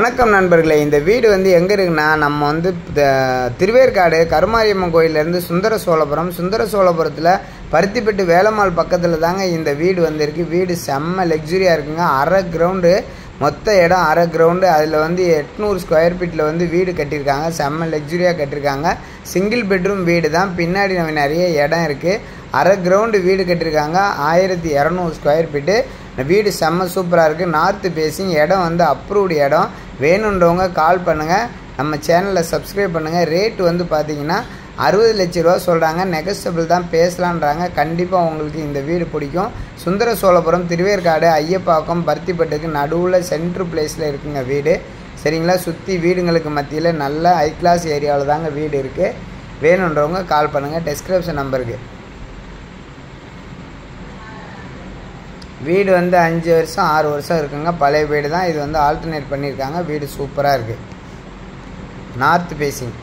வணக்கம் நண்பர்களே, இந்த வீடு வந்து எங்கே இருக்குன்னா, நம்ம வந்து திருவேற்காடு கருமாரியம்மன் கோயிலேருந்து சுந்தர சோழபுரத்தில் பருத்திப்பட்டு வேலம்மாள் பக்கத்தில் தாங்க இந்த வீடு வந்திருக்கு. வீடு செம்ம லக்ஸுரியாக இருக்குங்க. அரை கிரவுண்டு மொத்த இடம், அரை கிரவுண்டு. அதில் வந்து 800 ஸ்கொயர் ஃபீட்டில் வந்து வீடு கட்டியிருக்காங்க. செம்ம லக்ஸுரியாக கட்டியிருக்காங்க. சிங்கிள் பெட்ரூம் வீடு தான். பின்னாடி நிறைய இடம் இருக்குது. அரை கிரவுண்டு வீடு கட்டியிருக்காங்க. 1200 ஸ்கொயர் ஃபீட்டு. வீடு செம்ம சூப்பராக இருக்குது. நார்த்து பேசிங் இடம் வந்து அப்ரூவ்டு இடம். வேணுன்றவங்க கால் பண்ணுங்கள். நம்ம சேனலில் சப்ஸ்கிரைப் பண்ணுங்கள். ரேட்டு வந்து பார்த்திங்கன்னா 60 லட்ச ரூபா சொல்கிறாங்க. நெகஸ்டபிள் தான், பேசலான்றாங்க. கண்டிப்பாக உங்களுக்கு இந்த வீடு பிடிக்கும். சுந்தர சோழபுரம் திருவேற்காடு ஐயப்பாக்கம் பருத்திப்பட்டுக்கு நடுவில் சென்ட்ரு பிளேஸில் இருக்குங்க வீடு. சரிங்களா? சுற்றி வீடுங்களுக்கு மத்தியில் நல்ல ஹை கிளாஸ் ஏரியாவில் தாங்க வீடு இருக்குது. வேணுன்றவங்க கால் பண்ணுங்கள். டிஸ்கிரிப்ஷன் நம்பருக்கு. வீடு வந்து 5 வருஷம் 6 வருஷம் இருக்குங்க. பழைய வீடு தான். இது வந்து ஆல்டர்னேட் பண்ணியிருக்காங்க. வீடு சூப்பராக இருக்குது. North facing.